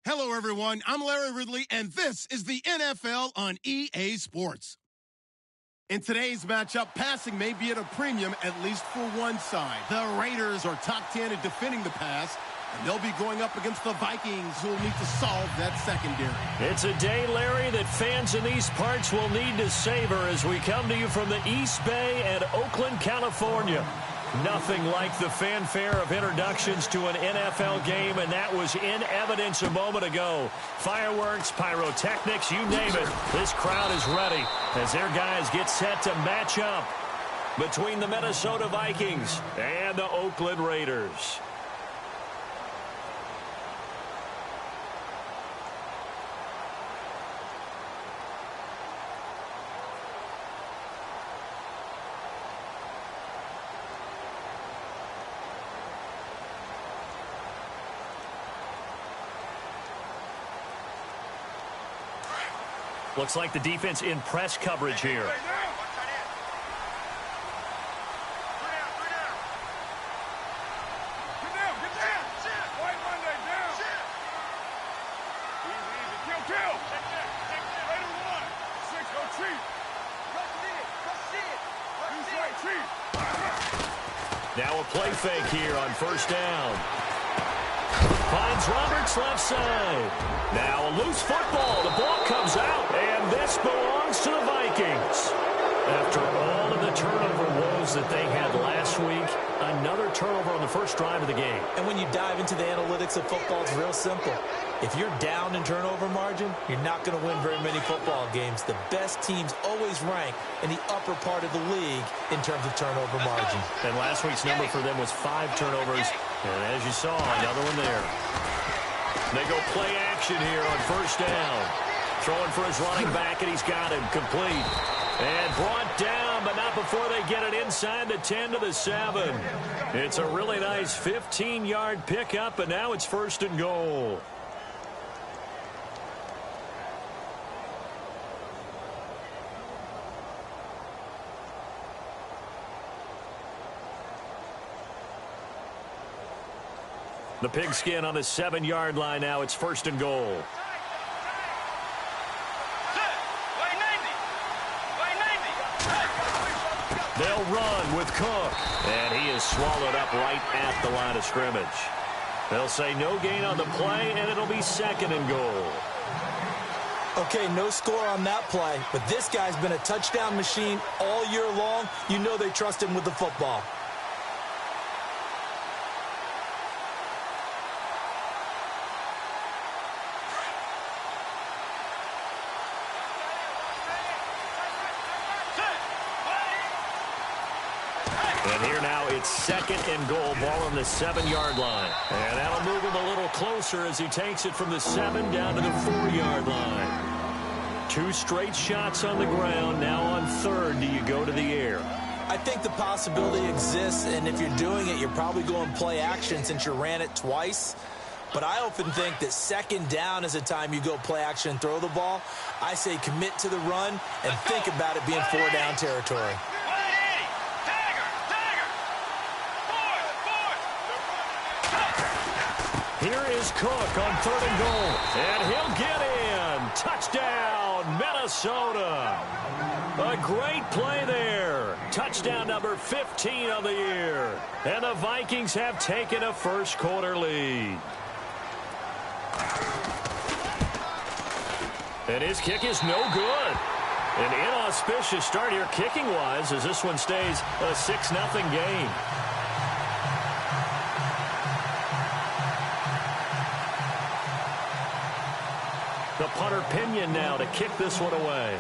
Hello, everyone. I'm Larry Ridley, and this is the NFL on EA Sports. In today's matchup, passing may be at a premium, at least for one side. The Raiders are top 10 at defending the pass, and they'll be going up against the Vikings, who will need to solve that secondary. It's a day, Larry, that fans in these parts will need to savor as we come to you from the East Bay and Oakland, California. Nothing like the fanfare of introductions to an NFL game, and that was in evidence a moment ago. Fireworks, pyrotechnics, you name it. This crowd is ready as their guys get set to match up between the Minnesota Vikings and the Oakland Raiders. Looks like the defense in press coverage here. Now a play fake here on first down. Finds Roberts left side. Now a loose football. The ball comes out, and this belongs to the Vikings. After all of the turnover woes that they had last week, another turnover on the first drive of the game. And when you dive into the analytics of football, it's real simple. If you're down in turnover margin, you're not going to win very many football games. The best teams always rank in the upper part of the league in terms of turnover margin. And last week's number for them was 5 turnovers. And as you saw, another one there. They go play action here on first down. Throwing for his running back, and he's got him complete. And brought down, but not before they get it inside the 10 to the 7. It's a really nice 15-yard pickup, and now it's first and goal. The pigskin on the 7-yard line now. It's first and goal. They'll run with Cook. And he is swallowed up right at the line of scrimmage. They'll say no gain on the play, and it'll be second and goal. Okay, no score on that play, but this guy's been a touchdown machine all year long. You know they trust him with the football. And here now it's second and goal, ball on the 7-yard line. And that'll move him a little closer as he takes it from the 7 down to the 4-yard line. 2 straight shots on the ground. Now on third, do you go to the air? I think the possibility exists, and if you're doing it, you're probably going play action since you ran it twice. But I often think that second down is a time you go play action and throw the ball. I say commit to the run and think about it being 4-down territory. Here is Cook on third and goal. And he'll get in. Touchdown, Minnesota. A great play there. Touchdown number 15 of the year. And the Vikings have taken a first quarter lead. And his kick is no good. An inauspicious start here kicking-wise as this one stays a 6-0 game. The punter Pinion now to kick this one away.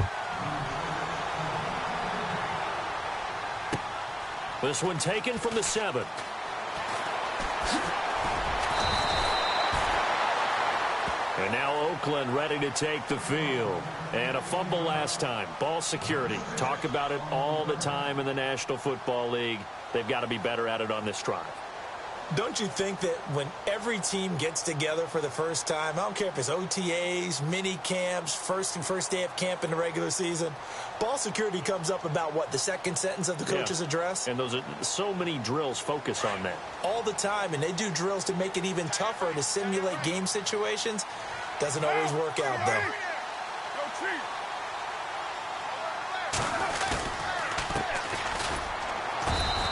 This one taken from the 7. And now Oakland ready to take the field. And a fumble last time. Ball security. Talk about it all the time in the National Football League. They've got to be better at it on this drive. Don't you think that when every team gets together for the first time, I don't care if it's OTAs, mini camps, first day of camp in the regular season, ball security comes up about what, the second sentence of the coach's address? And those are so many drills focus on that. All the time, and they do drills to make it even tougher to simulate game situations. Doesn't always work out, though.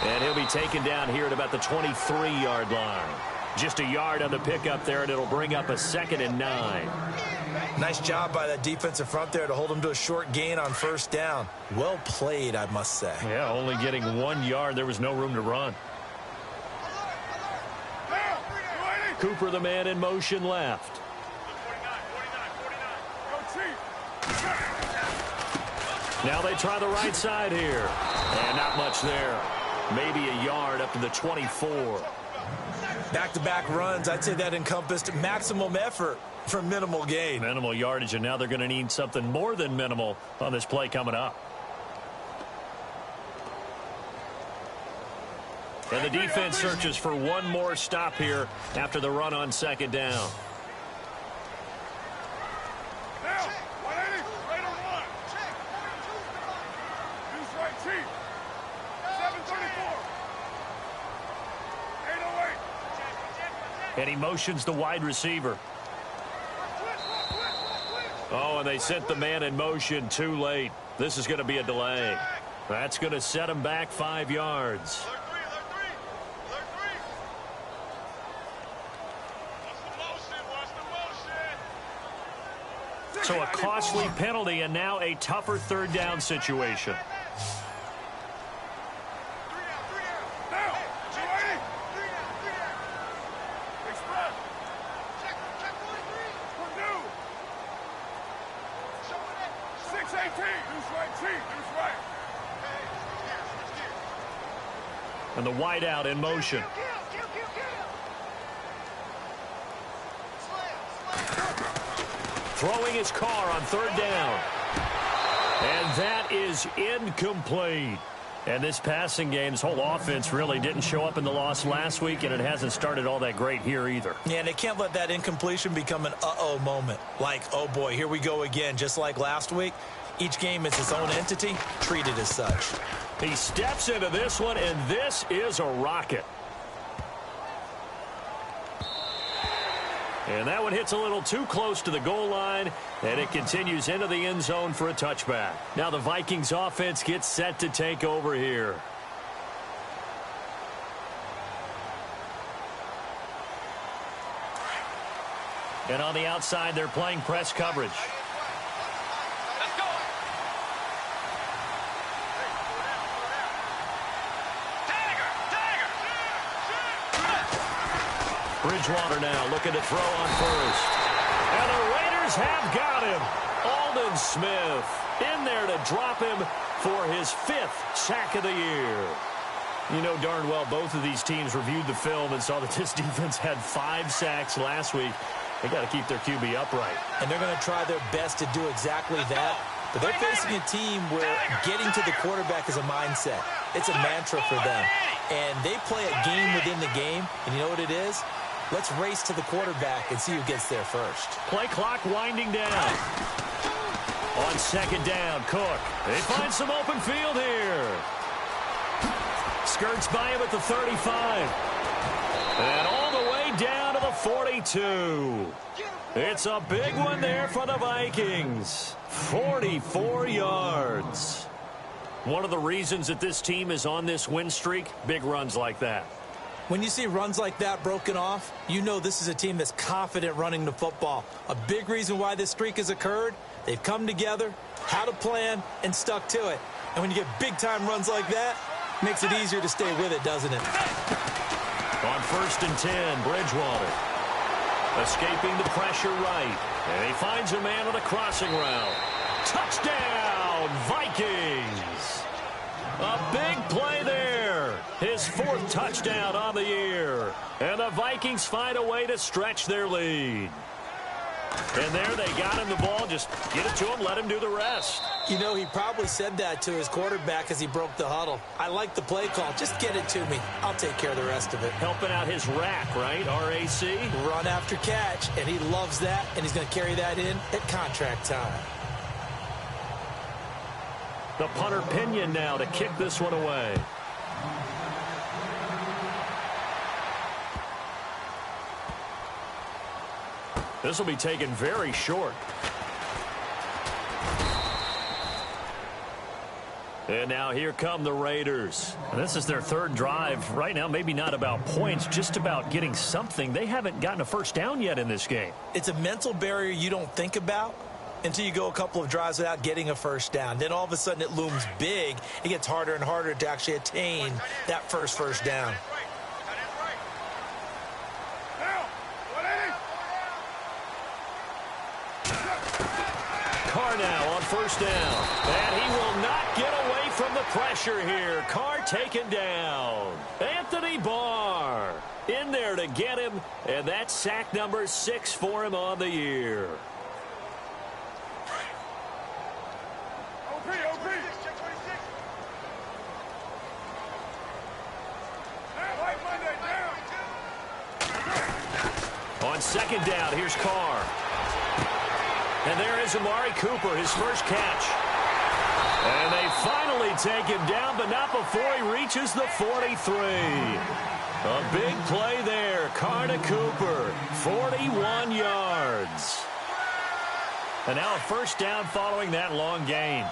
And he'll be taken down here at about the 23-yard line. Just a yard on the pickup there, and it'll bring up a 2nd and 9. Nice job by that defensive front there to hold him to a short gain on first down. Well played, I must say. Yeah, only getting 1 yard. There was no room to run. Cooper, the man in motion left. Now they try the right side here. And not much there. Maybe a yard up to the 24. Back-to-back runs, I'd say that encompassed maximum effort for minimal gain. Minimal yardage, and now they're going to need something more than minimal on this play coming up. And the defense searches for one more stop here after the run on 2nd down. And he motions the wide receiver. Oh, and they sent the man in motion too late. This is going to be a delay. That's going to set him back 5 yards. So a costly penalty and now a tougher 3rd down situation. And the wideout in motion. Throwing his car on 3rd down. And that is incomplete. And this passing game, this whole offense really didn't show up in the loss last week, and it hasn't started all that great here either. Yeah, and they can't let that incompletion become an uh-oh moment. Like, oh boy, here we go again, just like last week. Each game is its own entity, treated as such. He steps into this one, and this is a rocket. And that one hits a little too close to the goal line, and it continues into the end zone for a touchback. Now the Vikings offense gets set to take over here. And on the outside, they're playing press coverage. Bridgewater now looking to throw on first. And the Raiders have got him. Aldon Smith in there to drop him for his 5th sack of the year. You know darn well both of these teams reviewed the film and saw that this defense had 5 sacks last week. They got to keep their QB upright. And they're going to try their best to do exactly that. But they're facing a team where getting to the quarterback is a mindset. It's a mantra for them. And they play a game within the game. And you know what it is? Let's race to the quarterback and see who gets there first. Play clock winding down. On 2nd down, Cook. They find some open field here. Skirts by him at the 35. And all the way down to the 42. It's a big one there for the Vikings. 44 yards. One of the reasons that this team is on this win streak, big runs like that. When you see runs like that broken off, you know this is a team that's confident running the football. A big reason why this streak has occurred, they've come together, had a plan, and stuck to it. And when you get big-time runs like that, it makes it easier to stay with it, doesn't it? On 1st and 10, Bridgewater. Escaping the pressure right. And he finds a man on a crossing route. Touchdown, Vikings! A big play there. His 4th touchdown on the year. And the Vikings find a way to stretch their lead. And there they got him the ball. Just get it to him, let him do the rest. You know, he probably said that to his quarterback as he broke the huddle. I like the play call. Just get it to me. I'll take care of the rest of it. Helping out his rack, right? RAC? Run after catch, and he loves that, and he's going to carry that in at contract time. The punter Pinion now to kick this one away. This will be taken very short. And now here come the Raiders. And this is their third drive. Right now, maybe not about points, just about getting something. They haven't gotten a first down yet in this game. It's a mental barrier you don't think about until you go a couple of drives without getting a first down. Then all of a sudden it looms big. It gets harder and harder to actually attain that first down. Carr now on first down. And he will not get away from the pressure here. Carr taken down. Anthony Barr in there to get him. And that's sack number 6 for him on the year. On second down, here's Carr. And there is Amari Cooper, his first catch. And they finally take him down, but not before he reaches the 43. A big play there. Carr to Cooper, 41 yards. And now a first down following that long gain.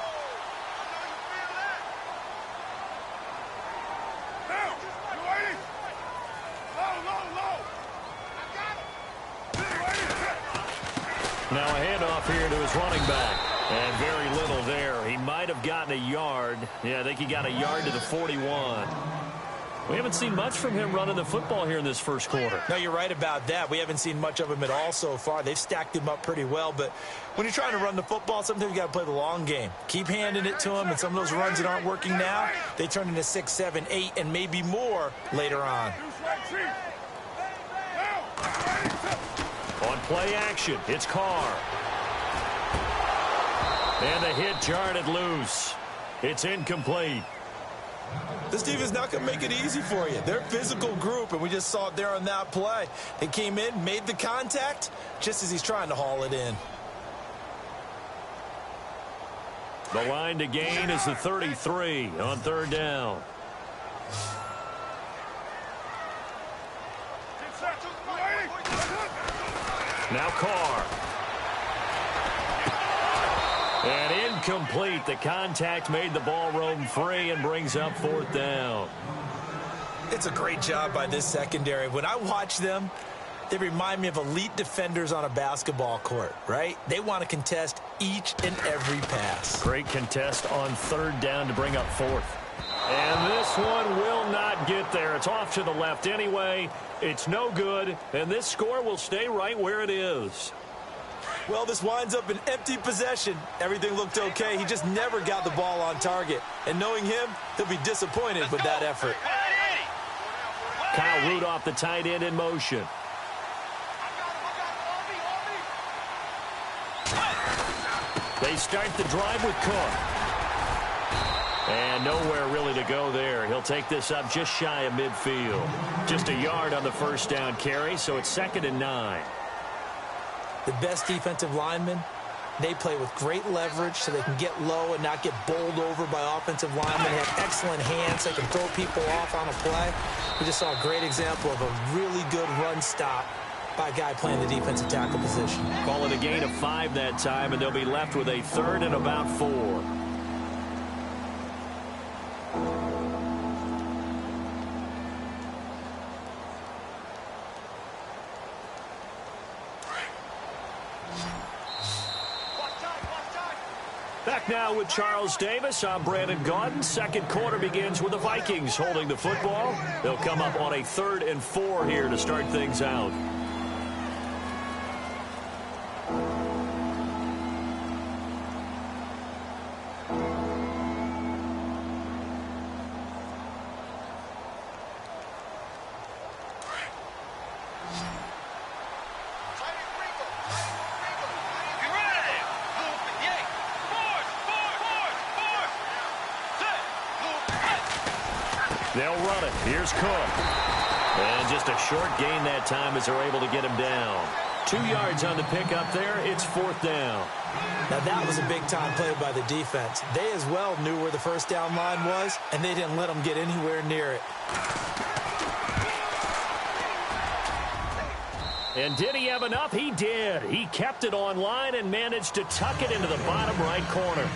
Now a handoff here to his running back. And very little there. He might have gotten a yard. Yeah, I think he got a yard to the 41. We haven't seen much from him running the football here in this first quarter. No, you're right about that. We haven't seen much of him at all so far. They've stacked him up pretty well. But when you're trying to run the football, sometimes you got to play the long game. Keep handing it to him. And some of those runs that aren't working now, they turn into 6, 7, 8, and maybe more later on. On play action, it's Carr. And the hit jarred it loose. It's incomplete. This team is not going to make it easy for you. They're a physical group, and we just saw it there on that play. They came in, made the contact, just as he's trying to haul it in. The line to gain is the 33 on third down. Now Carr. And incomplete. The contact made the ball roam free and brings up fourth down. It's a great job by this secondary. When I watch them, they remind me of elite defenders on a basketball court, right? They want to contest each and every pass. Great contest on third down to bring up fourth. And this one will not get there. It's off to the left anyway. It's no good, and this score will stay right where it is. Well, this winds up an empty possession. Everything looked okay. He just never got the ball on target. And knowing him, he'll be disappointed with that effort. Kyle Rudolph, the tight end, in motion. They start the drive with Cook. And nowhere really to go there. He'll take this up just shy of midfield. Just a yard on the first down carry, so it's 2nd and 9. The best defensive linemen, they play with great leverage so they can get low and not get bowled over by offensive linemen. They have excellent hands. They can throw people off on a play. We just saw a great example of a really good run stop by a guy playing the defensive tackle position. Call it a gain of 5 that time, and they'll be left with a 3rd and about 4. Back now with Charles Davis. I'm Brandon Gaudin. Second quarter begins with the Vikings holding the football. They'll come up on a 3rd and 4 here to start things out. They'll run it. Here's Cook. And just a short gain that time as they're able to get him down. 2 yards on the pickup there. It's 4th down. Now, that was a big-time play by the defense. They as well knew where the first down line was, and they didn't let them get anywhere near it. And did he have enough? He did. He kept it on line and managed to tuck it into the bottom right corner.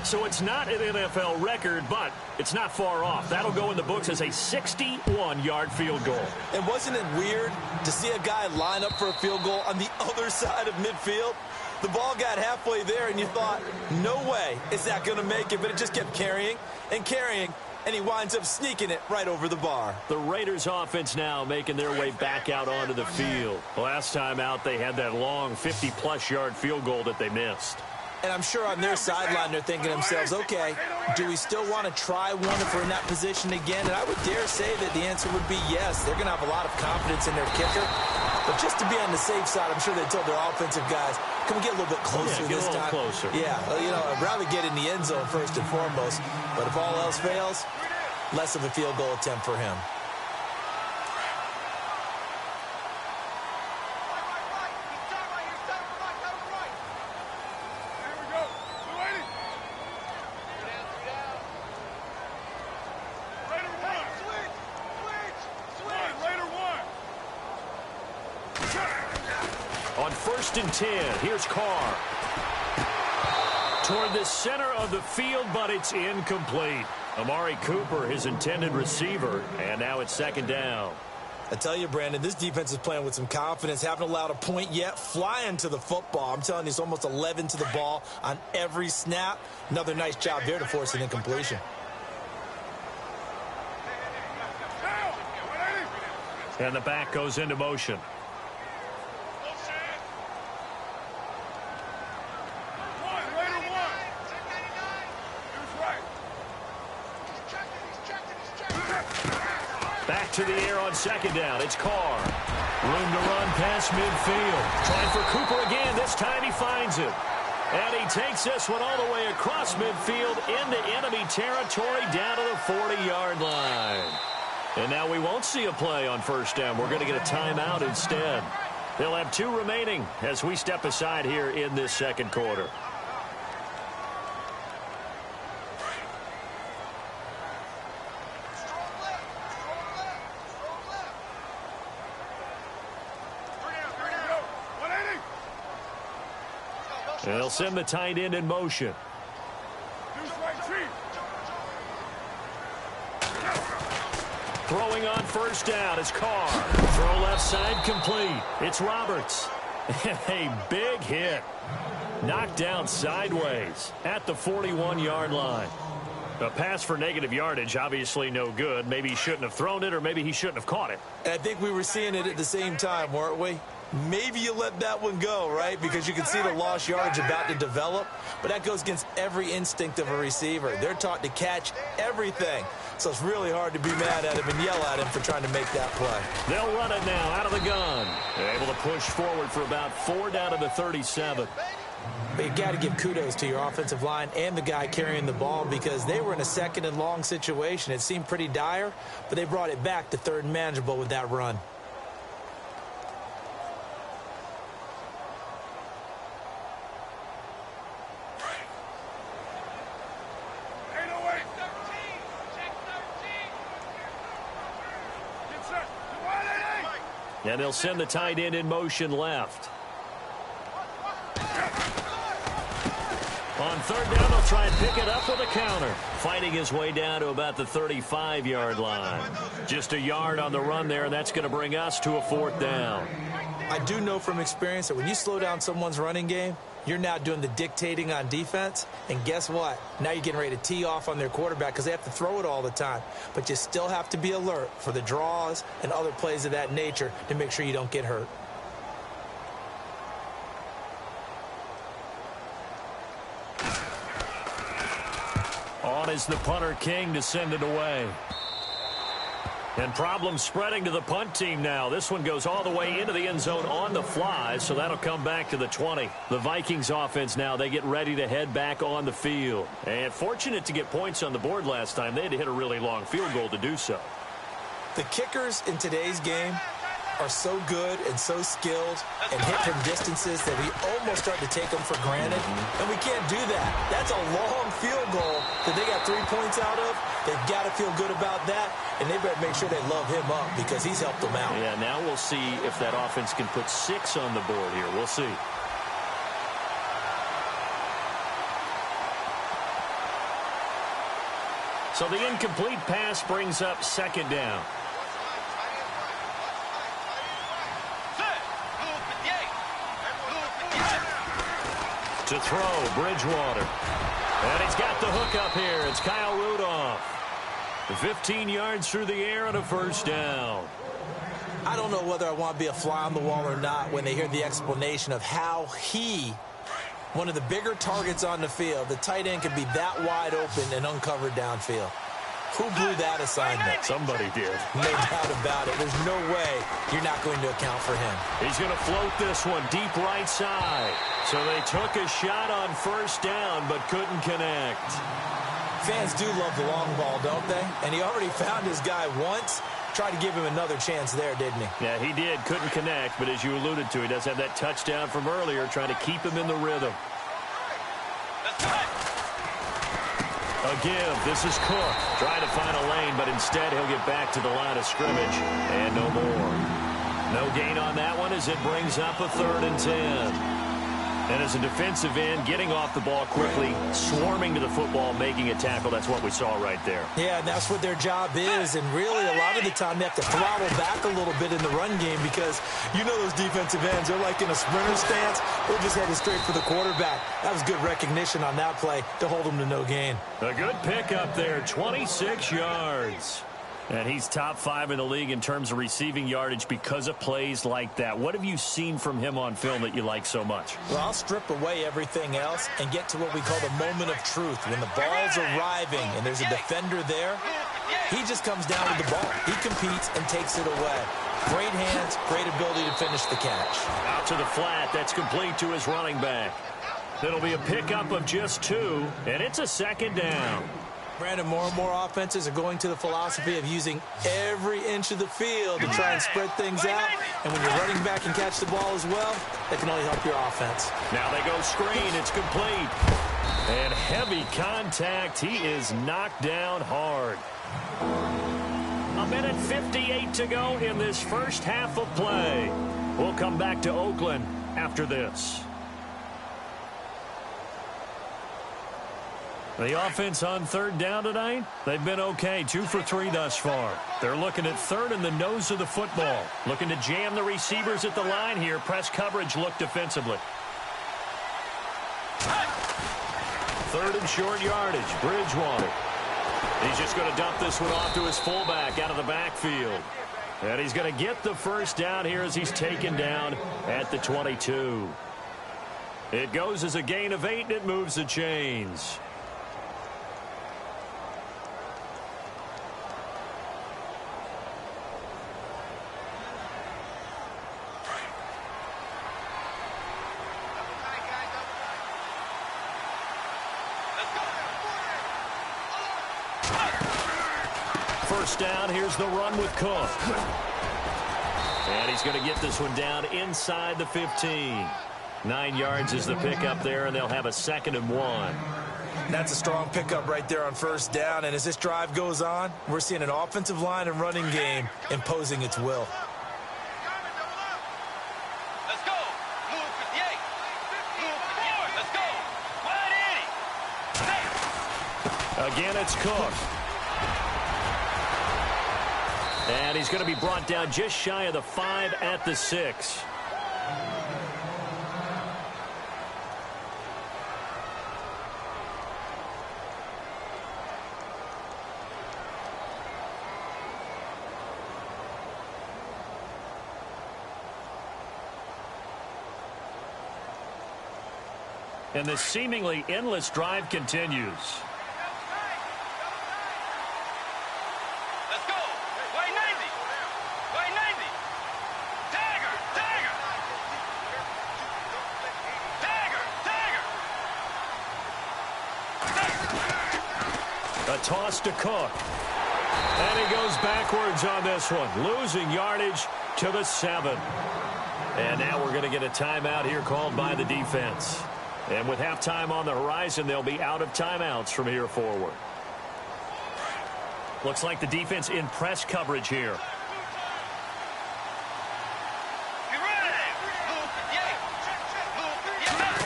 So it's not an NFL record, but it's not far off. That'll go in the books as a 61-yard field goal. And wasn't it weird to see a guy line up for a field goal on the other side of midfield? The ball got halfway there, and you thought, no way is that going to make it, but it just kept carrying and carrying, and he winds up sneaking it right over the bar. The Raiders offense now making their way back out onto the field. Last time out, they had that long 50-plus yard field goal that they missed. And I'm sure on their sideline they're thinking to themselves, okay, do we still want to try one if we're in that position again? And I would dare say that the answer would be yes. They're going to have a lot of confidence in their kicker. But just to be on the safe side, I'm sure they told their offensive guys, can we get a little bit closer this time? Closer. Yeah, you know, I'd rather get in the end zone first and foremost. But if all else fails, less of a field goal attempt for him. On 1st and 10, here's Carr. Toward the center of the field, but it's incomplete. Amari Cooper, his intended receiver, and now it's 2nd down. I tell you, Brandon, this defense is playing with some confidence. Haven't allowed a point yet. Flying to the football. I'm telling you, it's almost 11 to the ball on every snap. Another nice job there to force an incompletion. And the back goes into motion. Back to the air on 2nd down. It's Carr. Room to run past midfield. Trying for Cooper again. This time he finds it. And he takes this one all the way across midfield into enemy territory down to the 40-yard line. And now we won't see a play on 1st down. We're going to get a timeout instead. They'll have 2 remaining as we step aside here in this 2nd quarter. They'll send the tight end in motion. Throwing on 1st down is Carr. Throw left side complete. It's Roberts. A big hit. Knocked down sideways at the 41-yard line. A pass for negative yardage, obviously no good. Maybe he shouldn't have thrown it, or maybe he shouldn't have caught it. And I think we were seeing it at the same time, weren't we? Maybe you let that one go, right? Because you can see the lost yardage about to develop. But that goes against every instinct of a receiver. They're taught to catch everything. So it's really hard to be mad at him and yell at him for trying to make that play. They'll run it now out of the gun. They're able to push forward for about 4 down to the 37. But you got to give kudos to your offensive line and the guy carrying the ball, because they were in a 2nd and long situation. It seemed pretty dire, but they brought it back to 3rd and manageable with that run. And they'll send the tight end in motion left. On 3rd down, they'll try and pick it up with a counter. Fighting his way down to about the 35-yard line. Just a yard on the run there, and that's going to bring us to a 4th down. I do know from experience that when you slow down someone's running game, you're now doing the dictating on defense. And guess what? Now you're getting ready to tee off on their quarterback because they have to throw it all the time. But you still have to be alert for the draws and other plays of that nature to make sure you don't get hurt. On is the punter King to send it away. And problems spreading to the punt team now. This one goes all the way into the end zone on the fly, so that'll come back to the 20. The Vikings offense now, they get ready to head back on the field. And fortunate to get points on the board last time. They had to hit a really long field goal to do so. The kickers in today's game are so good and so skilled and hit from distances that we almost start to take them for granted. And we can't do that. That's a long field goal that they got 3 points out of. They've got to feel good about that, and they better make sure they love him up because he's helped them out. Yeah, now we'll see if that offense can put 6 on the board here. We'll see. So the incomplete pass brings up second down. To throw, Bridgewater. And he's got the hook up here. It's Kyle Rudolph. 15 yards through the air and a first down. I don't know whether I want to be a fly on the wall or not when they hear the explanation of how one of the bigger targets on the field, the tight end can be that wide open and uncovered downfield. Who blew that assignment? Somebody did. No doubt about it. There's no way you're not going to account for him. He's going to float this one deep right side. So they took a shot on first down but couldn't connect. Fans do love the long ball, don't they? And he already found his guy once. Tried to give him another chance there, didn't he? Yeah, he did. Couldn't connect, but as you alluded to, he does have that touchdown from earlier, trying to keep him in the rhythm. A give. This is Cook. Trying to find a lane, but instead he'll get back to the line of scrimmage. And no more. No gain on that one as it brings up a 3rd and 10. And as a defensive end, getting off the ball quickly, swarming to the football, making a tackle, that's what we saw right there. Yeah, and that's what their job is. And really, a lot of the time, they have to throttle back a little bit in the run game because you know those defensive ends, they're like in a sprinter stance. They're just headed straight for the quarterback. That was good recognition on that play to hold them to no gain. A good pickup there, 26 yards. And he's top 5 in the league in terms of receiving yardage because of plays like that. What have you seen from him on film that you like so much? Well, I'll strip away everything else and get to what we call the moment of truth. When the ball's arriving and there's a defender there, he just comes down with the ball. He competes and takes it away. Great hands, great ability to finish the catch. Out to the flat. That's complete to his running back. It'll be a pickup of just 2, and it's a second down. Brandon, more and more offenses are going to the philosophy of using every inch of the field to try and spread things out. And when you're running back and catch the ball as well, that can only help your offense. Now they go screen. It's complete. And heavy contact. He is knocked down hard. 1:58 to go in this first half of play. We'll come back to Oakland after this. The offense on 3rd down tonight, they've been okay. 2 for 3 thus far. They're looking at 3rd in the nose of the football. Looking to jam the receivers at the line here. Press coverage look defensively. 3rd and short yardage. Bridgewater. He's just going to dump this one off to his fullback out of the backfield. And he's going to get the first down here as he's taken down at the 22. It goes as a gain of 8, and it moves the chains. First down, here's the run with Cook. And he's going to get this one down inside the 15. 9 yards is the pickup there, and they'll have a 2nd and 1. That's a strong pickup right there on first down. And as this drive goes on, we're seeing an offensive line and running game imposing its will. Let's go. Move 58. Move 4. Let's go. Wide 80. Again, it's Cook. And he's going to be brought down just shy of the 5 at the 6. And this seemingly endless drive continues. Let's go. Wide toss to Cook. And he goes backwards on this one, losing yardage to the 7. And now we're going to get a timeout here called by the defense. And with halftime on the horizon, they'll be out of timeouts from here forward. Looks like the defense in press coverage here.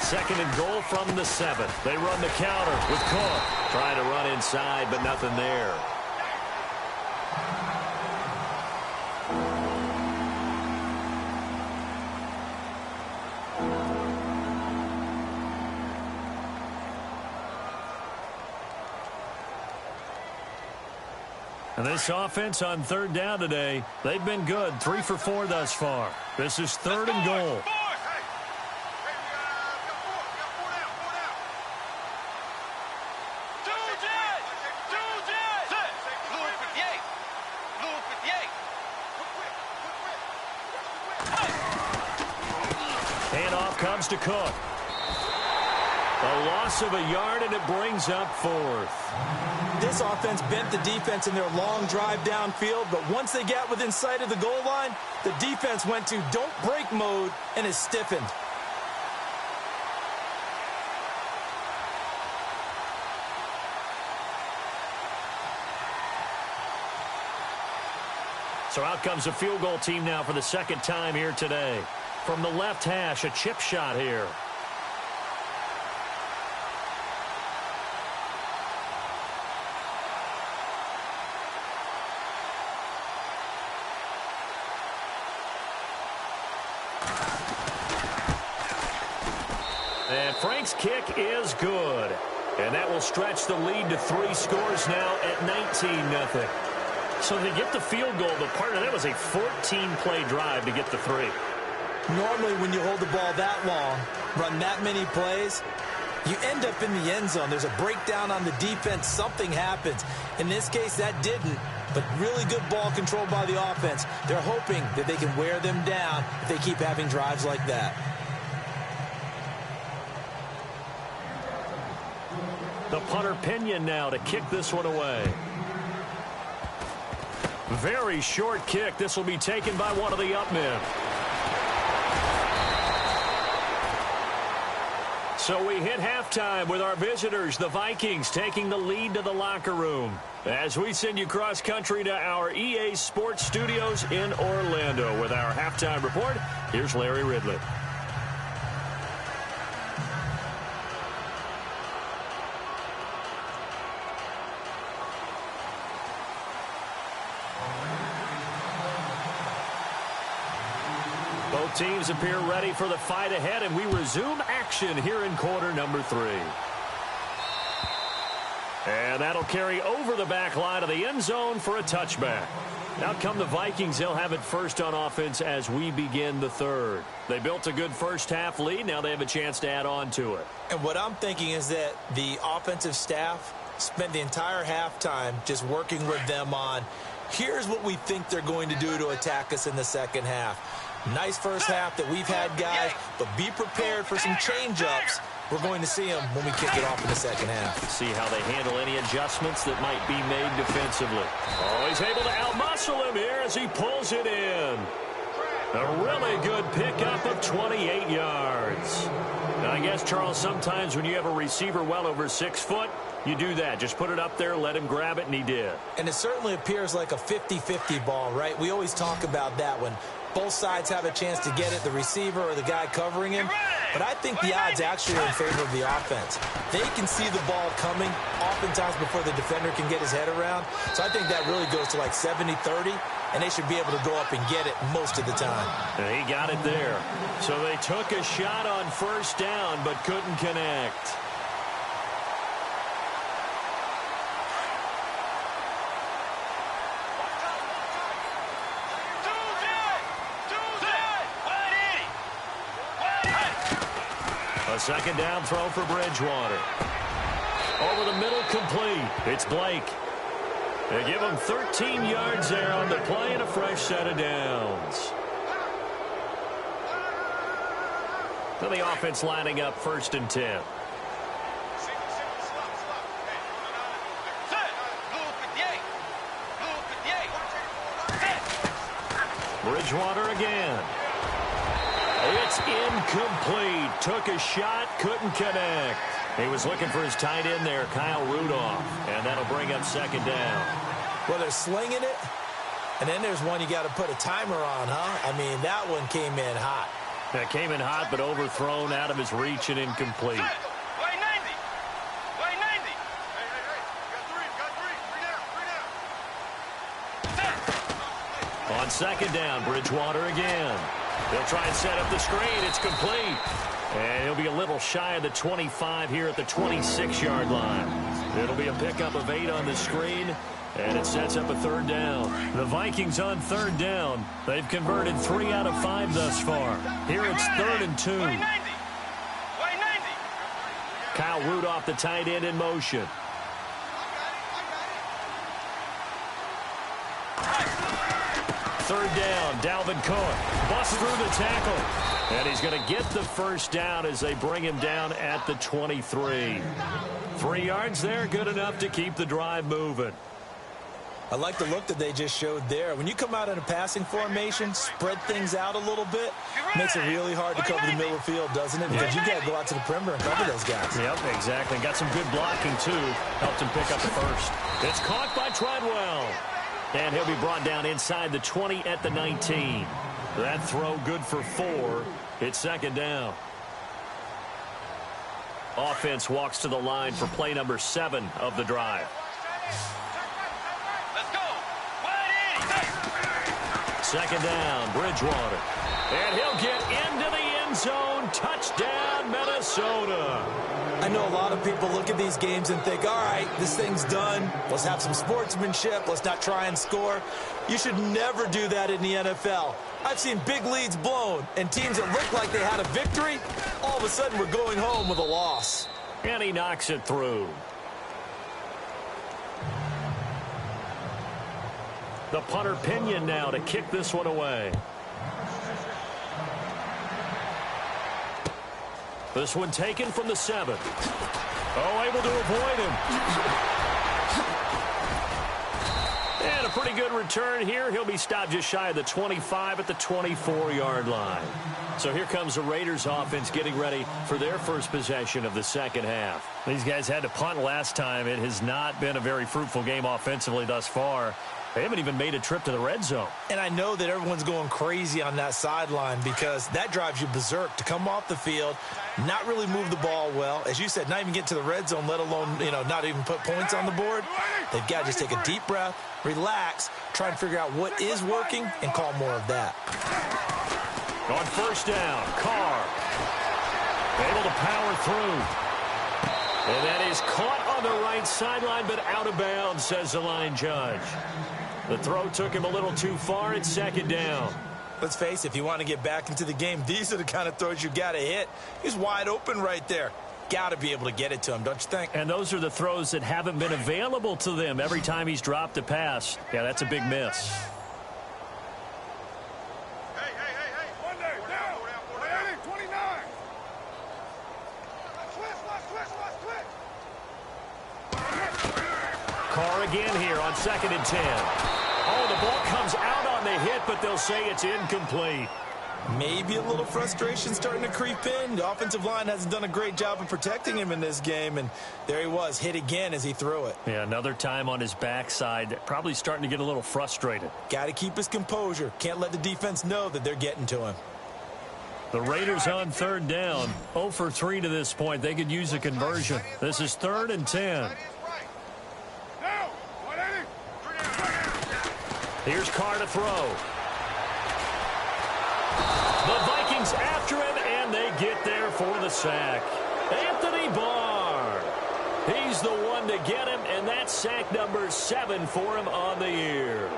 Second and goal from the 7. They run the counter with Cook. Trying to run inside, but nothing there. And this offense on third down today, they've been good. 3 for 4 thus far. This is third and goal. Handoff comes to Cook. A loss of a yard, and it brings up 4th. This offense bent the defense in their long drive downfield, but once they got within sight of the goal line, the defense went to don't break mode and is stiffened. So out comes the field goal team now for the second time here today. From the left hash, a chip shot here. And Frank's kick is good. And that will stretch the lead to 3 scores now at 19-0. So they get the field goal, but part of that was a 14-play drive to get the 3. Normally when you hold the ball that long, run that many plays, you end up in the end zone. There's a breakdown on the defense. Something happens. In this case, that didn't. But really good ball control by the offense. They're hoping that they can wear them down if they keep having drives like that. The punter Pinion now to kick this one away. Very short kick. This will be taken by one of the up men. So we hit halftime with our visitors, the Vikings, taking the lead to the locker room. As we send you cross country to our EA Sports Studios in Orlando with our halftime report, here's Larry Ridley. Both teams appear ready for the fight ahead, and we resume action here in quarter number 3. And that'll carry over the back line of the end zone for a touchback. Out come the Vikings. They'll have it first on offense as we begin the third. They built a good first half lead. Now they have a chance to add on to it. And what I'm thinking is that the offensive staff spent the entire halftime just working with them on, here's what we think they're going to do to attack us in the second half. Nice first half that we've had, guys, but be prepared for some change-ups. We're going to see them when we kick it off in the second half. See how they handle any adjustments that might be made defensively. Oh, he's able to outmuscle him here as he pulls it in. A really good pickup of 28 yards. Now, I guess, Charles, sometimes when you have a receiver well over 6 foot, you do that. Just put it up there, let him grab it, and he did. And it certainly appears like a 50-50 ball, right? We always talk about that when both sides have a chance to get it, the receiver or the guy covering him. But I think the odds actually are in favor of the offense. They can see the ball coming oftentimes before the defender can get his head around. So I think that really goes to like 70-30, and they should be able to go up and get it most of the time. And he got it there. So they took a shot on first down but couldn't connect. A second down throw for Bridgewater. Over the middle, complete. It's Blake. They give him 13 yards there on the play and a fresh set of downs. So the offense lining up 1st and 10. Bridgewater again. It's incomplete. Took a shot, couldn't connect. He was looking for his tight end there, Kyle Rudolph, and that'll bring up second down. Well, they're slinging it, and then there's one you got to put a timer on, huh? I mean, that one came in hot. That came in hot, but overthrown out of his reach and incomplete. Play 90. Play 90. Hey. Got three down. On second down, Bridgewater again. They'll try and set up the screen. It's complete. And he'll be a little shy of the 25 here at the 26-yard line. It'll be a pickup of 8 on the screen, and it sets up a third down. The Vikings on third down. They've converted 3 out of 5 thus far. Here it's 3rd and 2. Play 90. Kyle Rudolph, the tight end, in motion. Third down, Dalvin Cook busts through the tackle. And he's going to get the first down as they bring him down at the 23. 3 yards there, good enough to keep the drive moving. I like the look that they just showed there. When you come out in a passing formation, spread things out a little bit, makes it really hard to cover the middle of the field, doesn't it? Because you got to go out to the perimeter and cover those guys. Yep, exactly. Got some good blocking, too. Helped him pick up the first. It's caught by Treadwell. And he'll be brought down inside the 20 at the 19. That throw good for 4. It's second down. Offense walks to the line for play number 7 of the drive. Let's go. 180. Second down, Bridgewater. And he'll get into the end zone. Touchdown, Minnesota. I know a lot of people look at these games and think, all right, this thing's done. Let's have some sportsmanship. Let's not try and score. You should never do that in the NFL. I've seen big leads blown, and teams that looked like they had a victory, all of a sudden we're going home with a loss. And he knocks it through. The punter Pinion now to kick this one away. This one taken from the 7. Oh, able to avoid him. And a pretty good return here. He'll be stopped just shy of the 25 at the 24-yard line. So here comes the Raiders offense getting ready for their first possession of the second half. These guys had to punt last time. It has not been a very fruitful game offensively thus far. They haven't even made a trip to the red zone. And I know that everyone's going crazy on that sideline because that drives you berserk to come off the field, not really move the ball well. As you said, not even get to the red zone, let alone, not even put points on the board. They've got to just take a deep breath, relax, try and figure out what is working, and call more of that. On first down, Carr able to power through. And that is caught on the right sideline, but out of bounds, says the line judge. The throw took him a little too far. It's second down. Let's face it, if you want to get back into the game, these are the kind of throws you got to hit. He's wide open right there. Got to be able to get it to him, don't you think? And those are the throws that haven't been available to them every time he's dropped a pass. Yeah, that's a big miss. Hey. One day, down. 29. Carr again here on 2nd and 10. Oh, the ball comes out on the hit, but they'll say it's incomplete. Maybe a little frustration starting to creep in. The offensive line hasn't done a great job of protecting him in this game, and there he was, hit again as he threw it. Yeah, another time on his backside, probably starting to get a little frustrated. Got to keep his composure. Can't let the defense know that they're getting to him. The Raiders on third down, 0 for 3 to this point. They could use a conversion. This is 3rd and 10. Here's Carr to throw. The Vikings after him, and they get there for the sack. Anthony Barr. He's the one to get him, and that's sack number 7 for him on the year.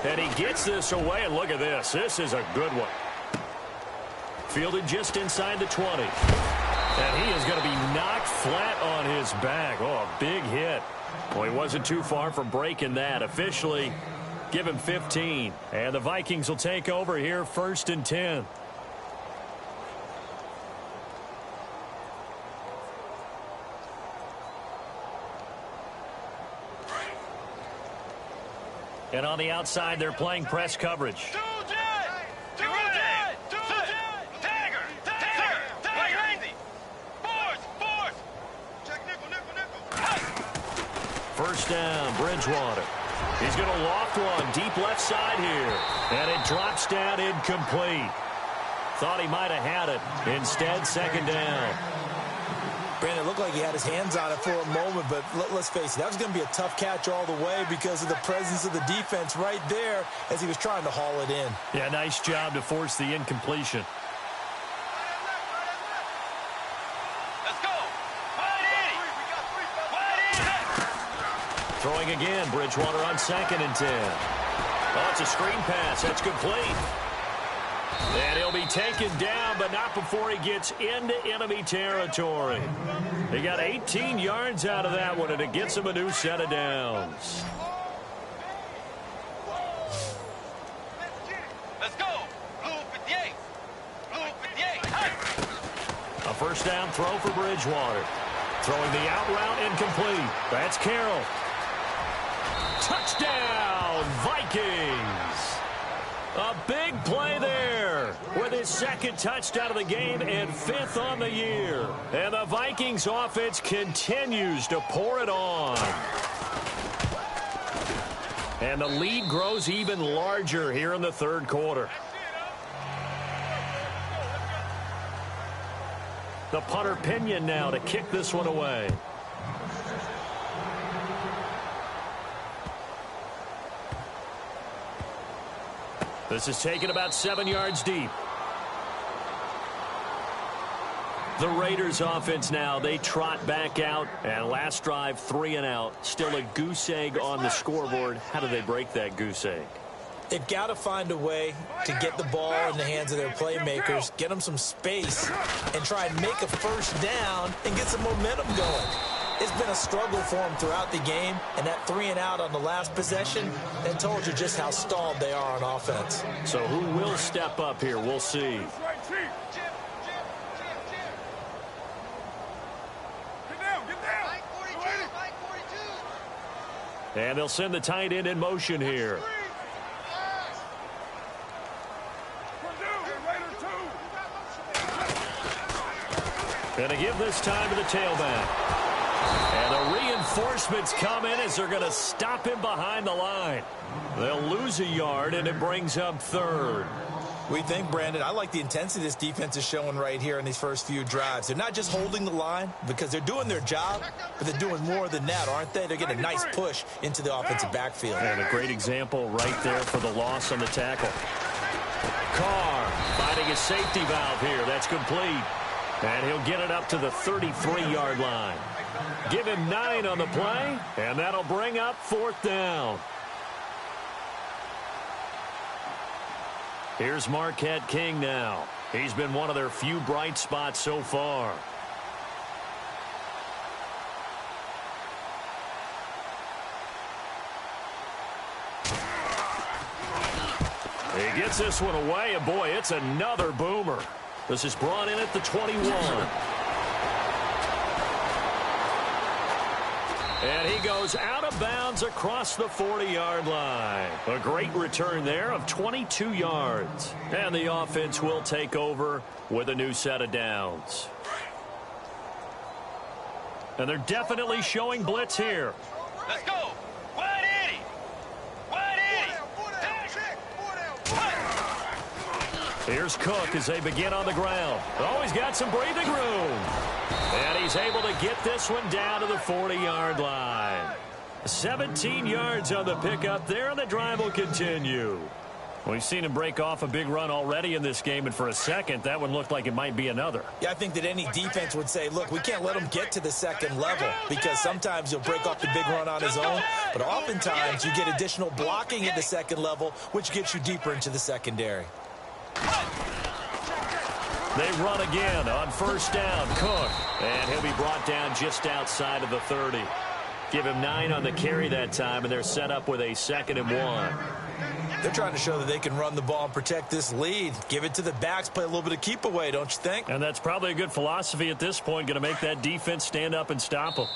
And he gets this away, and look at this. This is a good one. Fielded just inside the 20. And he is going to be knocked flat on his back. Oh, a big hit. Well, he wasn't too far from breaking that. Officially, give him 15. And the Vikings will take over here 1st and 10. And on the outside, they're playing press coverage. First down, Bridgewater. He's going to loft one deep left side here. And it drops down incomplete. Thought he might have had it. Instead, second down. Brandon, it looked like he had his hands on it for a moment, but let's face it, that was going to be a tough catch all the way because of the presence of the defense right there as he was trying to haul it in. Yeah, nice job to force the incompletion. Let's go. Throwing again, Bridgewater on 2nd and 10. Oh, it's a screen pass. That's complete. And he'll be taken down, but not before he gets into enemy territory. He got 18 yards out of that one, and it gets him a new set of downs. Let's go. Blue 58. Blue 58. A first down throw for Bridgewater. Throwing the out route incomplete. That's Carroll. Touchdown, Vikings. A big play there with his second touchdown of the game and 5th on the year. And the Vikings offense continues to pour it on. And the lead grows even larger here in the third quarter. The punter Pinion now to kick this one away. This is taken about 7 yards deep. The Raiders offense now, they trot back out. And last drive, 3 and out. Still a goose egg on the scoreboard. How do they break that goose egg? They've got to find a way to get the ball in the hands of their playmakers, get them some space, and try and make a first down and get some momentum going. It's been a struggle for them throughout the game, and that 3 and out on the last possession, that told you just how stalled they are on offense. So who will step up here? We'll see. And they'll send the tight end in motion here. Going to give this time to the tailback. And the reinforcements come in as they're going to stop him behind the line. They'll lose a yard, and it brings up 3rd. We think, Brandon, I like the intensity this defense is showing right here in these first few drives. They're not just holding the line because they're doing their job, but they're doing more than that, aren't they? They're getting a nice push into the offensive backfield. And a great example right there for the loss on the tackle. Carr finding a safety valve here. That's complete. And he'll get it up to the 33-yard line. Give him 9 on the play, and that'll bring up 4th down. Here's Marquette King now. He's been one of their few bright spots so far. He gets this one away, and boy, it's another boomer. This is brought in at the 21. And he goes out of bounds across the 40-yard line. A great return there of 22 yards. And the offense will take over with a new set of downs. And they're definitely showing blitz here. Let's go. Wide 80. Wide 80. Here's Cook as they begin on the ground. Oh, he's got some breathing room. And he's able to get this one down to the 40-yard line. 17 yards on the pickup there, and the drive will continue. We've seen him break off a big run already in this game, and for a second, that one looked like it might be another. Yeah, I think that any defense would say, look, we can't let him get to the second level because sometimes he'll break off the big run on his own, but oftentimes you get additional blocking at the second level, which gets you deeper into the secondary. They run again on first down. Cook, and he'll be brought down just outside of the 30. Give him 9 on the carry that time, and they're set up with a 2nd and 1. They're trying to show that they can run the ball and protect this lead. Give it to the backs, play a little bit of keep away, don't you think? And that's probably a good philosophy at this point, going to make that defense stand up and stop them.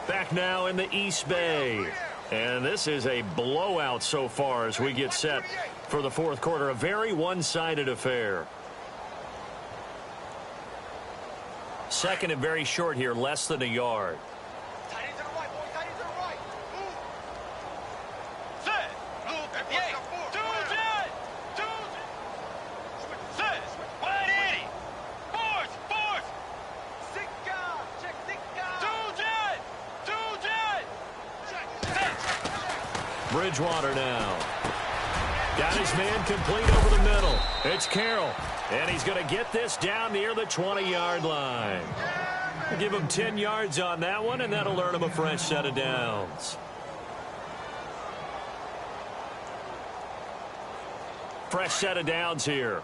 Back now in the East Bay. And this is a blowout so far as we get set for the fourth quarter. A very one-sided affair. Second and very short here, less than a yard. Bridgewater now. Got his man complete over the middle. It's Carroll. And he's going to get this down near the 20-yard line. We'll give him 10 yards on that one, and that'll earn him a fresh set of downs. Fresh set of downs here.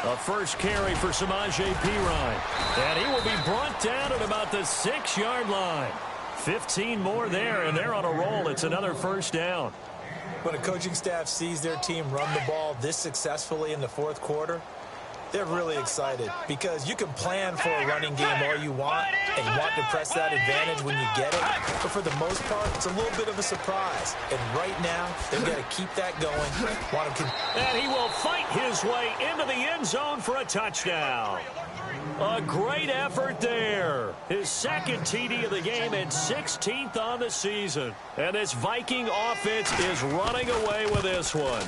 A first carry for Samaje Perine. And he will be brought down at about the 6-yard line. 15 more there, and they're on a roll. It's another first down. When a coaching staff sees their team run the ball this successfully in the fourth quarter, they're really excited because you can plan for a running game all you want and you want to press that advantage when you get it. But for the most part, it's a little bit of a surprise. And right now, they've got to keep that going. And he will fight his way into the end zone for a touchdown. A great effort there. His second TD of the game and 16th on the season. And this Viking offense is running away with this one.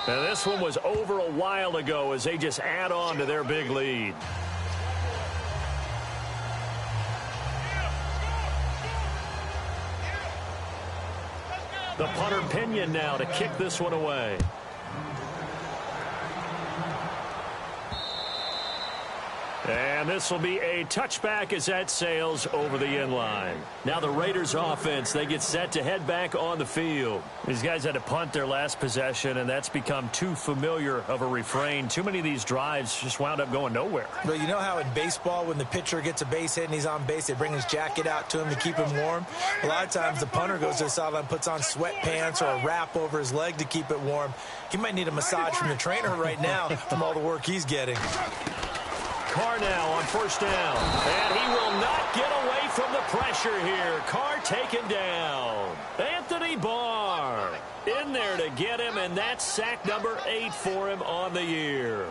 And this one was over a while ago as they just add on to their big lead. The punter Pinion now to kick this one away. And this will be a touchback as that sails over the end line. Now the Raiders offense, they get set to head back on the field. These guys had to punt their last possession, and that's become too familiar of a refrain. Too many of these drives just wound up going nowhere. But you know how in baseball, when the pitcher gets a base hit and he's on base, they bring his jacket out to him to keep him warm? A lot of times the punter goes to the sideline, puts on sweatpants or a wrap over his leg to keep it warm. He might need a massage from the trainer right now from all the work he's getting. Carr now on first down. And he will not get away from the pressure here. Carr taken down. Anthony Barr in there to get him, and that's sack number 8 for him on the year.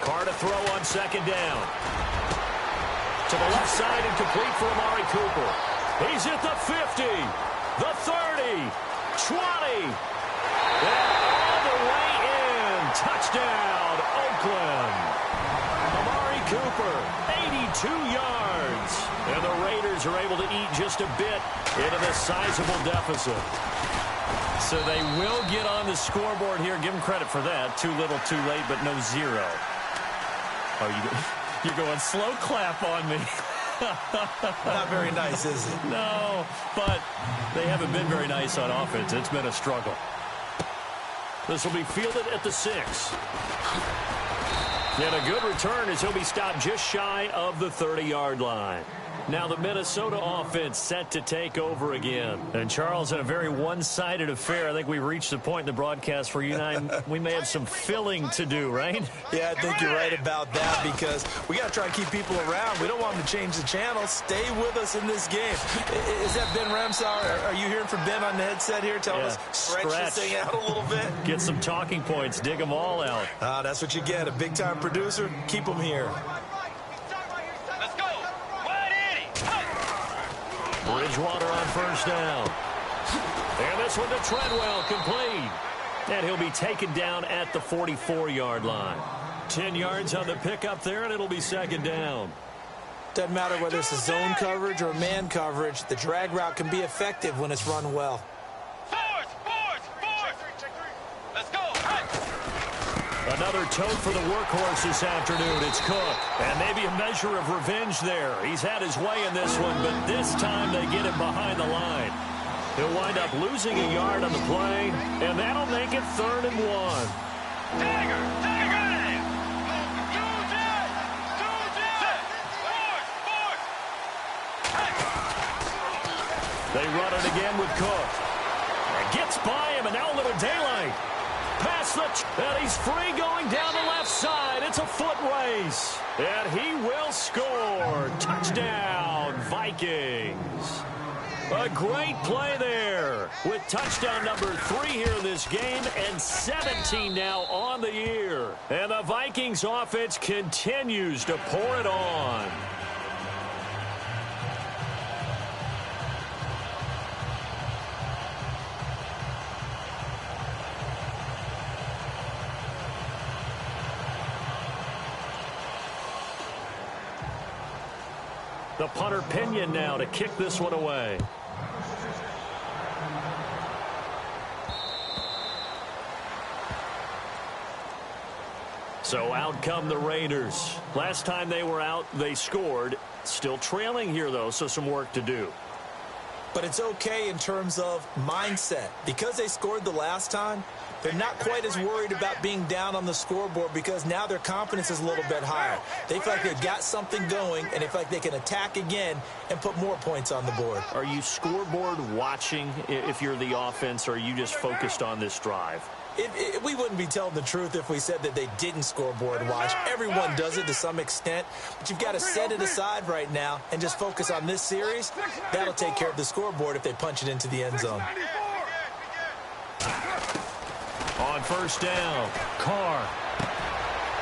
Carr to throw on second down. To the left side and complete for Amari Cooper. He's at the 50, the 30, 20, and all the way in. Touchdown, Oakland. Amari Cooper, 82 yards. And the Raiders are able to eat just a bit into this sizable deficit. So they will get on the scoreboard here. Give them credit for that. Too little, too late, but no zero. Oh, you're going slow clap on me. Not very nice, is it? No, but they haven't been very nice on offense. It's been a struggle. This will be fielded at the 6. And a good return as he'll be stopped just shy of the 30-yard line. Now the Minnesota offense set to take over again. And Charles, in a very one-sided affair, I think we've reached the point in the broadcast where you and I, we may have some filling to do, right? Yeah, I think you're right about that because we got to try and keep people around. We don't want them to change the channel. Stay with us in this game. Is that Ben Ramsauer? Are you hearing from Ben on the headset here? Tell us, stretch this thing out a little bit. Get some talking points. Dig them all out. That's what you get. A big-time producer. Keep them here. Bridgewater on first down. And this one to Treadwell, complete. And he'll be taken down at the 44-yard line. 10 yards on the pickup there, and it'll be second down. Doesn't matter whether it's a zone coverage or man coverage, the drag route can be effective when it's run well. Let's go. Another tote for the workhorse this afternoon. It's Cook. And maybe a measure of revenge there. He's had his way in this one, but this time they get him behind the line. He'll wind up losing a yard on the play, and that'll make it 3rd and 1. They run it again with Cook. And gets by him, and now a little daylight. Pass and he's free going down the left side. It's a foot race. And he will score. Touchdown, Vikings. A great play there with touchdown number 3 here in this game and 17 now on the year. And the Vikings offense continues to pour it on. The punter Pinion now to kick this one away. So out come the Raiders. Last time they were out, they scored. Still trailing here, though, so some work to do. But it's okay in terms of mindset. Because they scored the last time, they're not quite as worried about being down on the scoreboard because now their confidence is a little bit higher. They feel like they've got something going, and they feel like they can attack again and put more points on the board. Are you scoreboard watching if you're the offense, or are you just focused on this drive? We wouldn't be telling the truth if we said that they didn't scoreboard watch. Everyone does it to some extent, but you've got to set it aside right now and just focus on this series. That'll take care of the scoreboard if they punch it into the end zone. On first down, Carr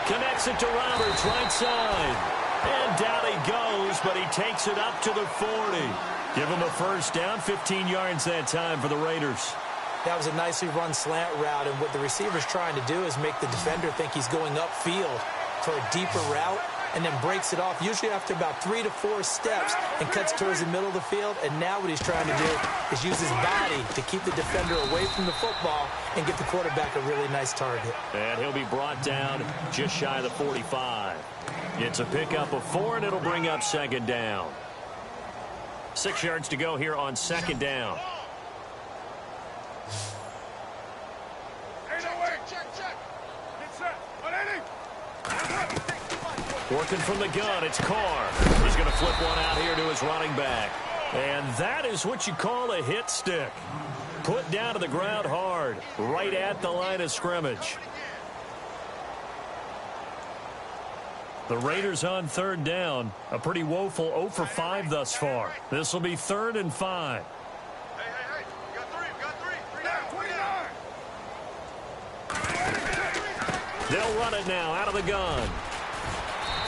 connects it to Roberts, right side. And down he goes, but he takes it up to the 40. Give him a first down, 15 yards that time for the Raiders. That was a nicely run slant route, and what the receiver's trying to do is make the defender think he's going upfield for a deeper route and then breaks it off, usually after about 3 to 4 steps, and cuts towards the middle of the field. And now what he's trying to do is use his body to keep the defender away from the football and get the quarterback a really nice target. And he'll be brought down just shy of the 45. It's a pickup of 4, and it'll bring up second down. 6 yards to go here on second down. Working from the gun, it's Carr. He's going to flip one out here to his running back. And that is what you call a hit stick. Put down to the ground hard, right at the line of scrimmage. The Raiders on third down. A pretty woeful 0 for 5 thus far. This will be 3rd and 5. Hey, we got three. They'll run it now out of the gun.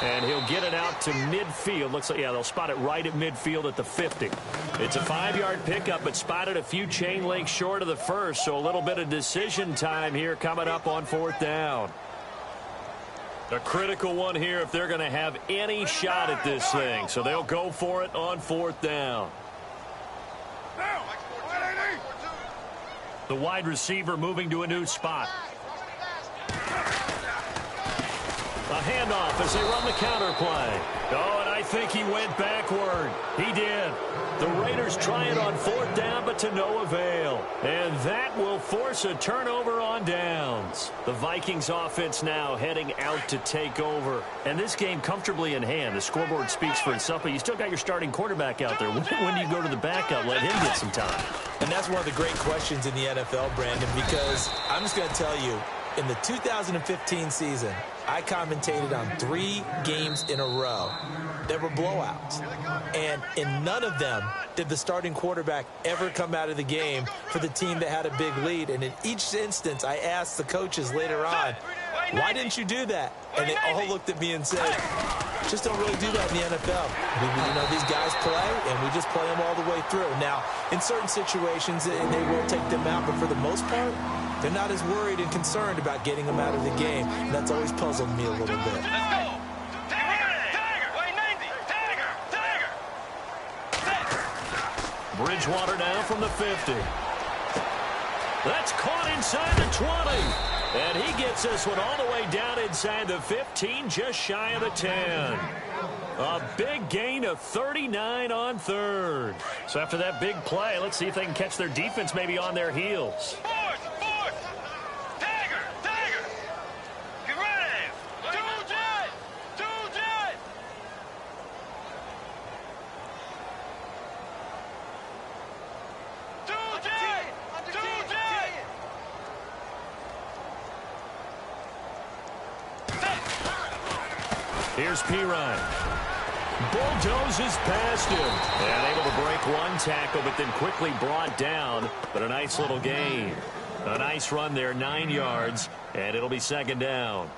And he'll get it out to midfield. Looks like, yeah, they'll spot it right at midfield at the 50. It's a 5-yard pickup, but spotted a few chain links short of the first, so a little bit of decision time here coming up on 4th down. A critical one here if they're going to have any shot at this thing, so they'll go for it on 4th down. The wide receiver moving to a new spot. A handoff as they run the counter play. Oh, and I think he went backward. He did. The Raiders try it on 4th down, but to no avail. And that will force a turnover on downs. The Vikings offense now heading out to take over. And this game comfortably in hand. The scoreboard speaks for itself, but you still got your starting quarterback out there. When do you go to the backup? Let him get some time. And that's one of the great questions in the NFL, Brandon, because I'm just going to tell you, in the 2015 season, I commentated on 3 games in a row that were blowouts. And in none of them did the starting quarterback ever come out of the game for the team that had a big lead. And in each instance, I asked the coaches later on, why didn't you do that? And they all looked at me and said, just don't really do that in the NFL. These guys play, and we just play them all the way through. Now, in certain situations, they will take them out, but for the most part, they're not as worried and concerned about getting them out of the game. And that's always puzzled me a little bit. Let's go. Bridgewater now from the 50. That's caught inside the 20. And he gets this one all the way down inside the 15, just shy of the 10. A big gain of 39 on 3rd. So after that big play, let's see if they can catch their defense maybe on their heels. Here's Pirine. Bulldozes past him. And able to break one tackle, but then quickly brought down. But a nice little gain. A nice run there, 9 yards. And it'll be second down.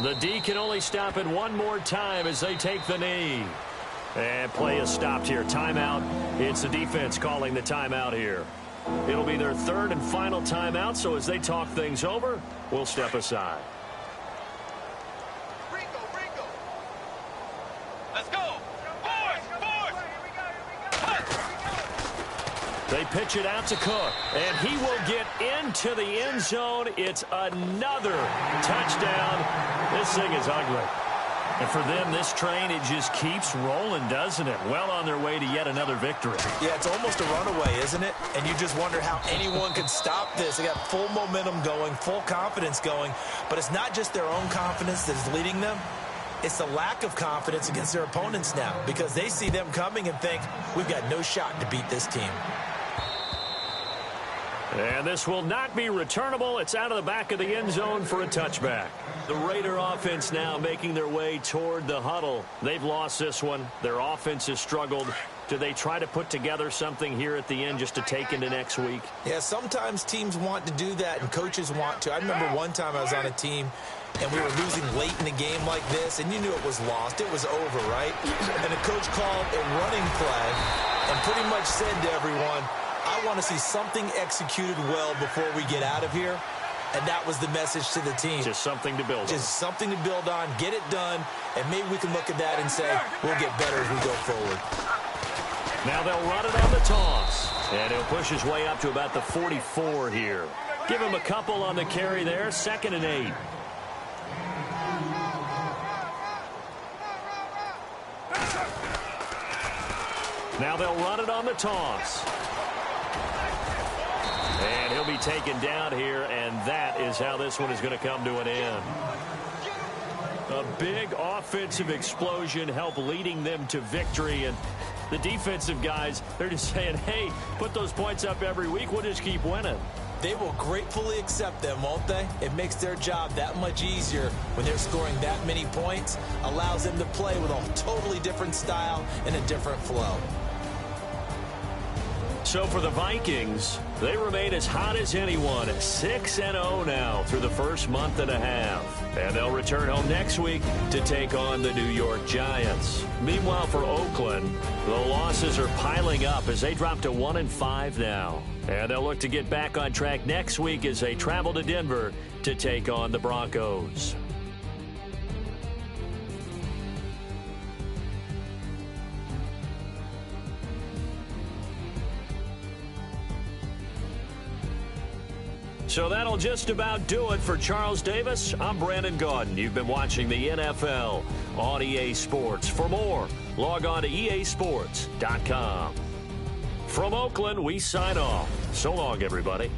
The D can only stop it one more time as they take the knee. And play is stopped here. Timeout. It's the defense calling the timeout here. It'll be their third and final timeout, so as they talk things over, we'll step aside. Let's go. They pitch it out to Cook, and he will get into the end zone. It's another touchdown. This thing is ugly. And for them, this train, it just keeps rolling, doesn't it? Well on their way to yet another victory. Yeah, it's almost a runaway, isn't it? And you just wonder how anyone could stop this. They got full momentum going, full confidence going. But it's not just their own confidence that's leading them. It's the lack of confidence against their opponents now, because they see them coming and think, we've got no shot to beat this team. And this will not be returnable. It's out of the back of the end zone for a touchback. The Raider offense now making their way toward the huddle. They've lost this one. Their offense has struggled. Do they try to put together something here at the end just to take into next week? Yeah, sometimes teams want to do that and coaches want to. I remember one time I was on a team and we were losing late in the game like this, and you knew it was lost. It was over, right? And the coach called a running play and pretty much said to everyone, I want to see something executed well before we get out of here. And that was the message to the team. Just something to build on. Just something to build on, get it done, and maybe we can look at that and say, we'll get better as we go forward. Now they'll run it on the toss. And he'll push his way up to about the 44 here. Give him a couple on the carry there, 2nd and 8. Now they'll run it on the toss. And he'll be taken down here, and that is how this one is going to come to an end. A big offensive explosion helped leading them to victory, and the defensive guys, they're just saying, hey, put those points up every week, we'll just keep winning. They will gratefully accept them, won't they? It makes their job that much easier when they're scoring that many points, allows them to play with a totally different style and a different flow. So for the Vikings, they remain as hot as anyone, 6-0 now through the first month and a half. And they'll return home next week to take on the New York Giants. Meanwhile, for Oakland, the losses are piling up as they drop to 1-5 now. And they'll look to get back on track next week as they travel to Denver to take on the Broncos. So that'll just about do it for Charles Davis. I'm Brandon Gaudin. You've been watching the NFL on EA Sports. For more, log on to easports.com. From Oakland, we sign off. So long, everybody.